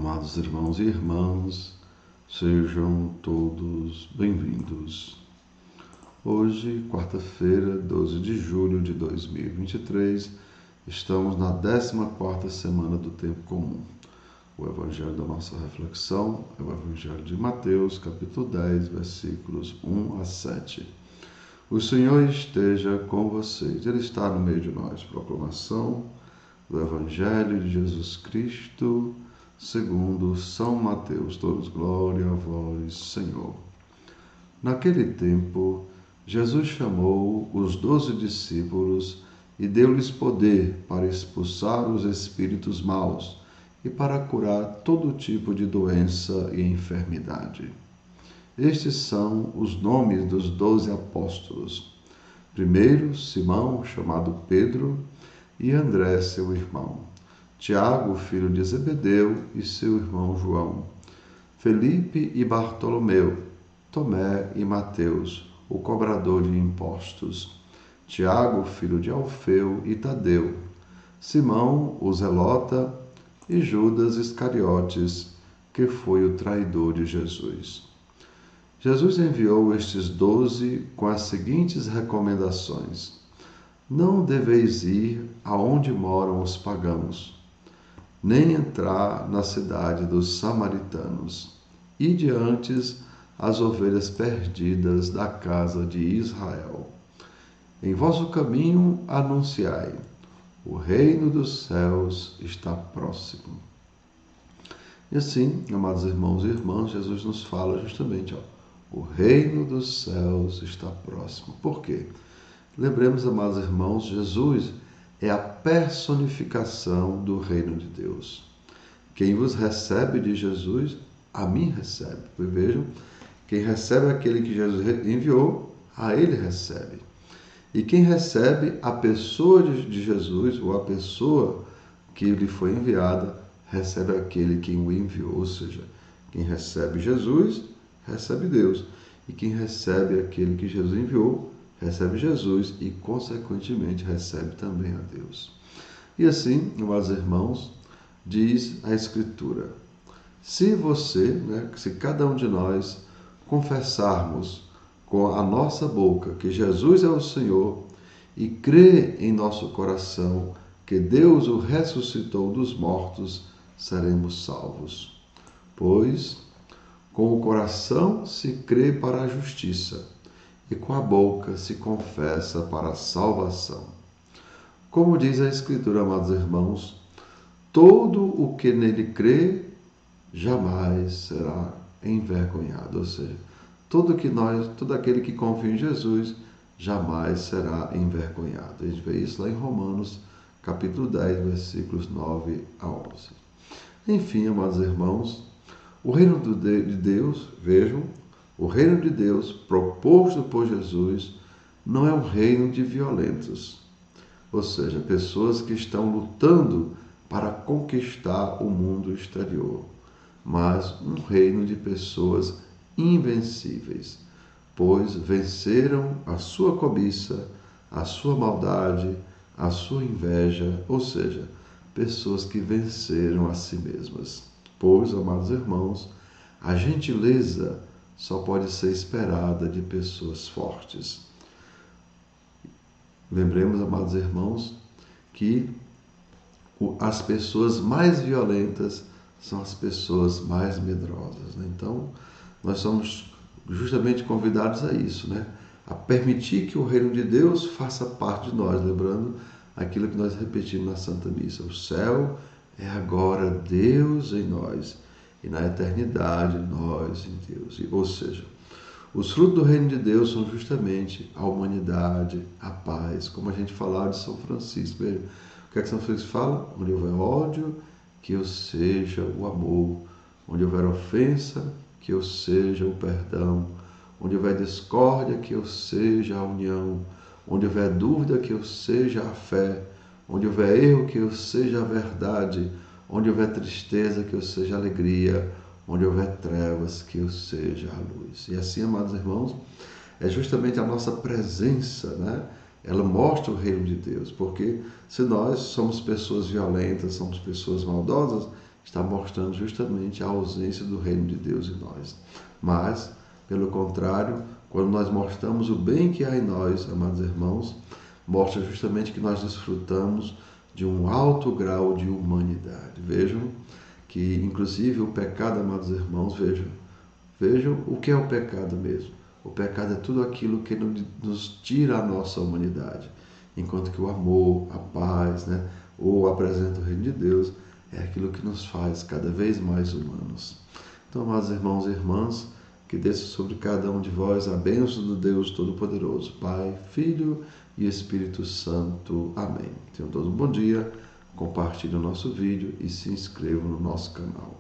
Amados irmãos e irmãs, sejam todos bem-vindos. Hoje, quarta-feira, 12 de julho de 2023, estamos na 14ª semana do Tempo Comum. O evangelho da nossa reflexão é o evangelho de Mateus, capítulo 10, versículos 1 a 7. O Senhor esteja com vocês. Ele está no meio de nós. Proclamação do evangelho de Jesus Cristo, segundo São Mateus. Todos glória a vós, Senhor. Naquele tempo, Jesus chamou os 12 discípulos e deu-lhes poder para expulsar os espíritos maus e para curar todo tipo de doença e enfermidade. Estes são os nomes dos 12 apóstolos. Primeiro, Simão, chamado Pedro, e André, seu irmão. Tiago, filho de Zebedeu, e seu irmão João. Felipe e Bartolomeu. Tomé e Mateus, o cobrador de impostos. Tiago, filho de Alfeu, e Tadeu. Simão, o zelota, e Judas Iscariotes, que foi o traidor de Jesus. Jesus enviou estes 12 com as seguintes recomendações: não deveis ir aonde moram os pagãos, nem entrar na cidade dos samaritanos. Ide antes as ovelhas perdidas da casa de Israel. Em vosso caminho anunciai: o reino dos céus está próximo. E assim, amados irmãos e irmãs, Jesus nos fala justamente, o reino dos céus está próximo. Por quê? Lembremos, amados irmãos, Jesus é a personificação do reino de Deus. Quem vos recebe de Jesus, a mim recebe. Pois vejam, quem recebe aquele que Jesus enviou, a ele recebe. E quem recebe a pessoa de Jesus, ou a pessoa que lhe foi enviada, recebe aquele que o enviou. Ou seja, quem recebe Jesus, recebe Deus. E quem recebe aquele que Jesus enviou, recebe Jesus e, consequentemente, recebe também a Deus. E assim, meus irmãos, diz a Escritura: se se cada um de nós confessarmos com a nossa boca que Jesus é o Senhor e crer em nosso coração que Deus o ressuscitou dos mortos, seremos salvos. Pois com o coração se crê para a justiça, e com a boca se confessa para a salvação. Como diz a Escritura, amados irmãos, todo o que nele crê jamais será envergonhado. Ou seja, todo aquele que confia em Jesus jamais será envergonhado. A gente vê isso lá em Romanos, capítulo 10, versículos 9 a 11. Enfim, amados irmãos, o reino de Deus, vejam, o reino de Deus proposto por Jesus não é um reino de violentos, ou seja, pessoas que estão lutando para conquistar o mundo exterior, mas um reino de pessoas invencíveis, pois venceram a sua cobiça, a sua maldade, a sua inveja, ou seja, pessoas que venceram a si mesmas. Pois, amados irmãos, a gentileza só pode ser esperada de pessoas fortes. Lembremos, amados irmãos, que as pessoas mais violentas são as pessoas mais medrosas. Então, nós somos justamente convidados a isso, a permitir que o reino de Deus faça parte de nós, lembrando aquilo que nós repetimos na Santa Missa: o céu é agora Deus em nós, e na eternidade nós em Deus. Ou seja, os frutos do reino de Deus são justamente a humanidade, a paz, como a gente falava de São Francisco. Veja, o que é que São Francisco fala? Onde houver ódio, que eu seja o amor. Onde houver ofensa, que eu seja o perdão. Onde houver discórdia, que eu seja a união. Onde houver dúvida, que eu seja a fé. Onde houver erro, que eu seja a verdade. Onde houver tristeza, que eu seja a alegria. Onde houver trevas, que eu seja a luz. E assim, amados irmãos, é justamente a nossa presença, ela mostra o reino de Deus, porque se nós somos pessoas violentas, somos pessoas maldosas, está mostrando justamente a ausência do reino de Deus em nós. Mas, pelo contrário, quando nós mostramos o bem que há em nós, amados irmãos, mostra justamente que nós desfrutamos de um alto grau de humanidade. Vejam que, inclusive, o pecado, amados irmãos, vejam o que é o pecado mesmo. O pecado é tudo aquilo que nos tira a nossa humanidade, enquanto que o amor, a paz, ou apresenta o reino de Deus, é aquilo que nos faz cada vez mais humanos. Então, amados irmãos e irmãs, que desça sobre cada um de vós a bênção do Deus Todo-Poderoso, Pai, Filho e Espírito Santo. Amém. Tenham todos um bom dia, compartilhem o nosso vídeo e se inscrevam no nosso canal.